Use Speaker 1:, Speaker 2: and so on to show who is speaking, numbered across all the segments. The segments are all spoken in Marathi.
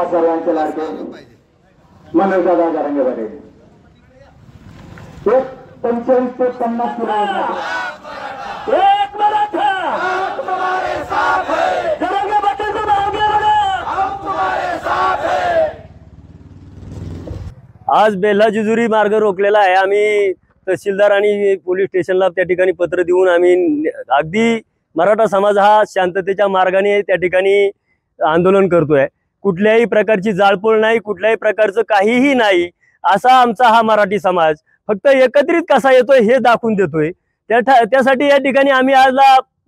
Speaker 1: आपल्या सर्वांचे लाडके मनोजदादा जरांगे पाटील 45 ते 50 किलो एक मराठा हम तुम्हारे साथ है जरांगे पाटील तुम आगे बढ़ो हम तुम्हारे साथ है।
Speaker 2: आज बेल्हा जेजुरी मार्ग रोखलेला आहे। आम्ही तहसीलदार आणि पोलीस स्टेशनला त्या ठिकाणी पत्र देऊन आम्ही अगदी मराठा समाज हा शांततेच्या मार्गाने त्या ठिकाणी आंदोलन करतोय। कुठल्याही प्रकारची जाळपोळ नाही, कुठल्याही प्रकारचं काहीही नाही, असा आमचा हा मराठी समाज फक्त एकत्रित कसा येतोय हे दाखवून देतोय। त्यासाठी या ठिकाणी आम्ही आज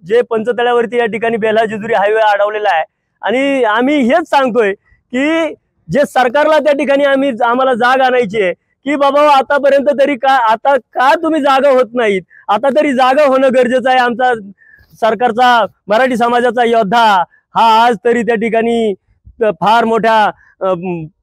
Speaker 2: जे पंचतळ्यावरती या ठिकाणी बेल्हा जेजुरी हायवे अडवलेला आहे आणि आम्ही हेच सांगतोय की जे सरकारला त्या ठिकाणी आम्हाला जाग आणायची आहे की बाबा आतापर्यंत तरी आता का तुम्ही जागा होत नाहीत, आता तरी जागा होणं गरजेचं आहे। आमचा सरकारचा मराठी समाजाचा योद्धा हा आज तरी त्या ठिकाणी फार मोठ्या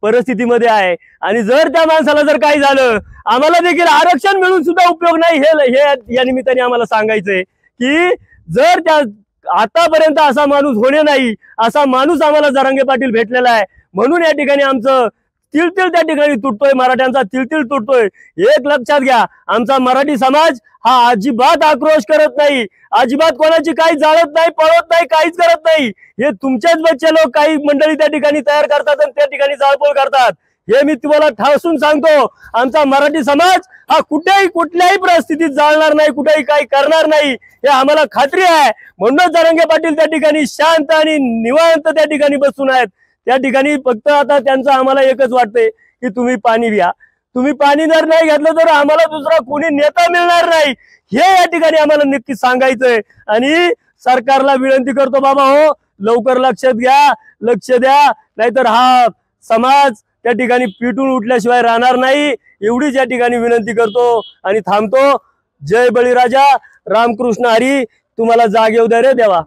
Speaker 2: परिस्थितीमध्ये आहे आणि जर त्या माणसाला जर काही झालं आम्हाला देखील आरक्षण मिळून सुद्धा उपयोग नाही। हे या निमित्ताने आम्हाला सांगायचंय की जर त्या आतापर्यंत असा माणूस होणे नाही, असा माणूस आम्हाला जरांगे पाटील भेटलेला आहे म्हणून या ठिकाणी आमचं तिळतिळ त्या ठिकाणी तुटतोय, मराठ्यांचा तिळतिळ तुटतोय। एक लक्षात घ्या, आमचा मराठी समाज हा अजिबात आक्रोश करत नाही, अजिबात कोणाची काही जाळत नाही, पळवत नाही, काहीच करत नाही। हे तुमचेच बच्चे लोक काही मंडळी त्या ठिकाणी तयार करतात आणि त्या ठिकाणी जाळपोळ करतात। हे मी तुम्हाला ठासून सांगतो, आमचा मराठी समाज हा कुठल्याही परिस्थितीत जाळणार नाही, कुठेही काही करणार नाही, हे आम्हाला खात्री आहे। म्हणून जरांगे पाटील त्या ठिकाणी शांत आणि निवांत त्या ठिकाणी बसून आहेत। त्या ठिकाणी फक्त आता त्यांचं आम्हाला एकच वाटतंय की तुम्ही पाणी घ्या, तुम्ही पाणी जर नाही घेतलं तर आम्हाला दुसरा कोणी नेता मिळणार नाही, हे या ठिकाणी आम्हाला नक्की सांगायचंय। आणि सरकारला विनंती करतो, बाबा हो लवकर लक्षात घ्या, लक्ष द्या, नाहीतर हा समाज त्या ठिकाणी पिटून उठल्याशिवाय राहणार नाही, एवढीच या ठिकाणी विनंती करतो आणि थांबतो। जय बळीराजा, रामकृष्ण हरी, तुम्हाला जाग येऊ द्या रे देवा।